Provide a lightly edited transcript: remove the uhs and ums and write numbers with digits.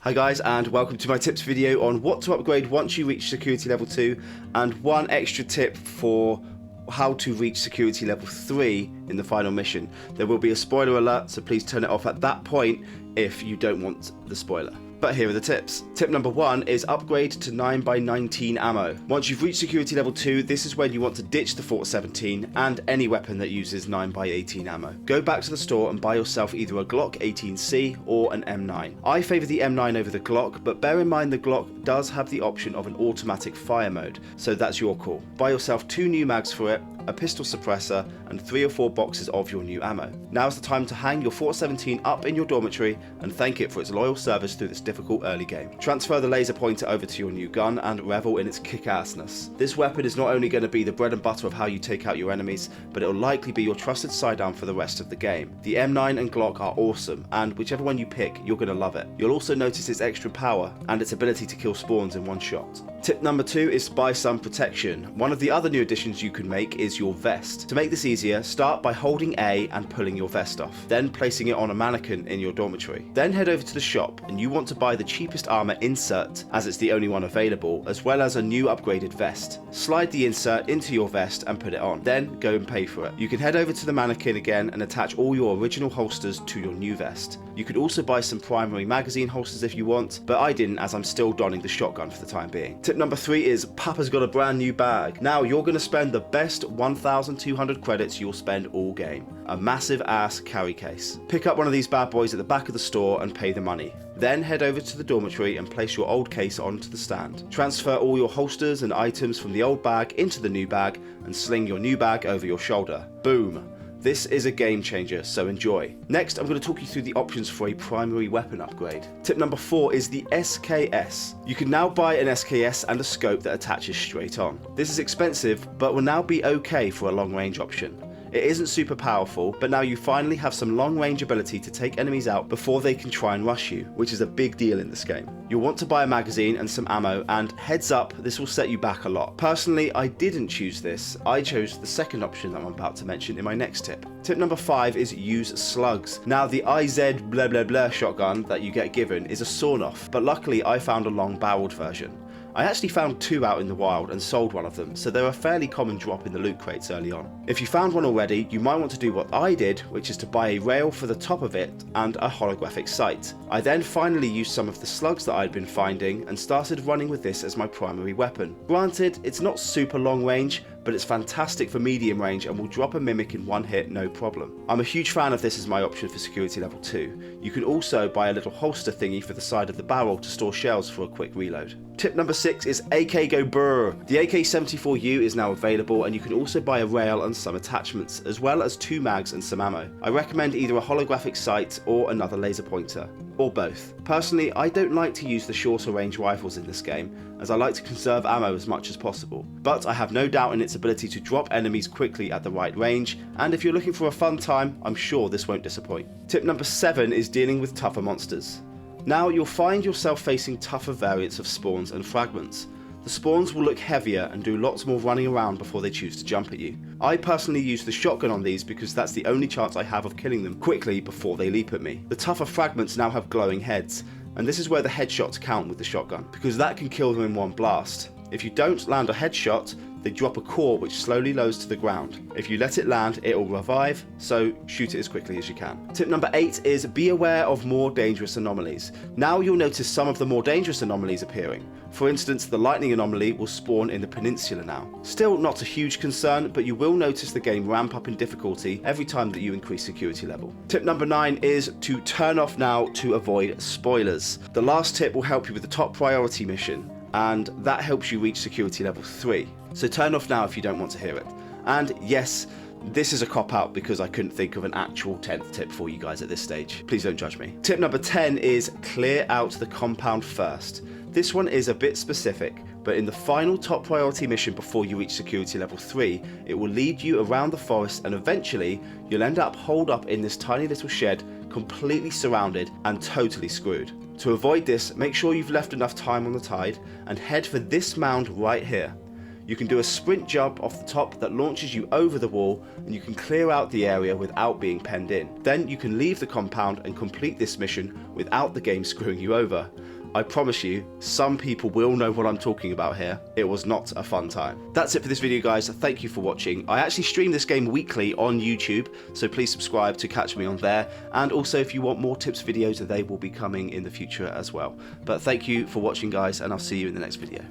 Hi guys, and welcome to my tips video on what to upgrade once you reach security level 2 and one extra tip for how to reach security level 3 in the final mission. There will be a spoiler alert, so please turn it off at that point if you don't want the spoiler. But here are the tips. Tip number 1 is upgrade to 9x19 ammo. Once you've reached security level 2, this is when you want to ditch the 417 and any weapon that uses 9x18 ammo. Go back to the store and buy yourself either a Glock 18C or an M9. I favour the M9 over the Glock, but bear in mind the Glock does have the option of an automatic fire mode, so that's your call. Buy yourself 2 new mags for it, a pistol suppressor, and 3 or 4 boxes of your new ammo. Now's the time to hang your 417 up in your dormitory and thank it for its loyal service through this difficult early game. Transfer the laser pointer over to your new gun and revel in its kick-assness. This weapon is not only going to be the bread and butter of how you take out your enemies, but it will likely be your trusted sidearm for the rest of the game. The M9 and Glock are awesome, and whichever one you pick, you're going to love it. You'll also notice its extra power and its ability to kill spawns in one shot. Tip number 2 is buy some protection. One of the other new additions you can make is your vest. To make this easier, start by holding A and pulling your vest off, then placing it on a mannequin in your dormitory. Then head over to the shop and you want to buy the cheapest armor insert, as it's the only one available, as well as a new upgraded vest. Slide the insert into your vest and put it on, then go and pay for it. You can head over to the mannequin again and attach all your original holsters to your new vest. You could also buy some primary magazine holsters if you want, but I didn't as I'm still donning the shotgun for the time being. Tip number 3 is Papa's got a brand new bag. Now you're going to spend the best 1,200 credits you'll spend all game. A massive ass carry case. Pick up one of these bad boys at the back of the store and pay the money. Then head over to the dormitory and place your old case onto the stand. Transfer all your holsters and items from the old bag into the new bag and sling your new bag over your shoulder. Boom. This is a game changer, so enjoy. Next, I'm going to talk you through the options for a primary weapon upgrade. Tip number 4 is the SKS. You can now buy an SKS and a scope that attaches straight on. This is expensive, but will now be okay for a long range option. It isn't super powerful, but now you finally have some long range ability to take enemies out before they can try and rush you, which is a big deal in this game. You'll want to buy a magazine and some ammo, and heads up, this will set you back a lot. Personally, I didn't choose this. I chose the second option that I'm about to mention in my next tip. Tip number 5 is use slugs. Now the IZ blah blah blah shotgun that you get given is a sawn-off, but luckily I found a long barreled version. I actually found 2 out in the wild and sold one of them, so they're a fairly common drop in the loot crates early on. If you found one already, you might want to do what I did, which is to buy a rail for the top of it and a holographic sight. I then finally used some of the slugs that I'd been finding and started running with this as my primary weapon. Granted, it's not super long range, but it's fantastic for medium range and will drop a mimic in one hit no problem. I'm a huge fan of this as my option for security level 2. You can also buy a little holster thingy for the side of the barrel to store shells for a quick reload. Tip number 6 is AK Go Brr. The AK-74U is now available, and you can also buy a rail and some attachments, as well as 2 mags and some ammo. I recommend either a holographic sight or another laser pointer, or both. Personally, I don't like to use the shorter range rifles in this game, as I like to conserve ammo as much as possible, but I have no doubt in its ability to drop enemies quickly at the right range, and if you're looking for a fun time, I'm sure this won't disappoint. Tip number 7 is dealing with tougher monsters. Now you'll find yourself facing tougher variants of spawns and fragments. The spawns will look heavier and do lots more running around before they choose to jump at you. I personally use the shotgun on these because that's the only chance I have of killing them quickly before they leap at me. The tougher fragments now have glowing heads, and this is where the headshots count with the shotgun, because that can kill them in one blast. If you don't land a headshot, they drop a core which slowly lowers to the ground. If you let it land, it will revive, so shoot it as quickly as you can. Tip number 8 is be aware of more dangerous anomalies. Now you'll notice some of the more dangerous anomalies appearing. For instance, the lightning anomaly will spawn in the peninsula now. Still not a huge concern, but you will notice the game ramp up in difficulty every time that you increase security level. Tip number 9 is to turn off now to avoid spoilers. The last tip will help you with the top priority mission, and that helps you reach security level 3. So turn off now if you don't want to hear it. And yes, this is a cop-out because I couldn't think of an actual 10th tip for you guys at this stage. Please don't judge me. Tip number 10 is clear out the compound first. This one is a bit specific, but in the final top priority mission before you reach security level 3, it will lead you around the forest and eventually you'll end up holed up in this tiny little shed, completely surrounded and totally screwed. To avoid this, make sure you've left enough time on the tide and head for this mound right here. You can do a sprint jump off the top that launches you over the wall, and you can clear out the area without being penned in. Then you can leave the compound and complete this mission without the game screwing you over. I promise you, some people will know what I'm talking about here. It was not a fun time. That's it for this video, guys. Thank you for watching. I actually stream this game weekly on YouTube, so please subscribe to catch me on there. And also, if you want more tips videos, they will be coming in the future as well. But thank you for watching, guys, and I'll see you in the next video.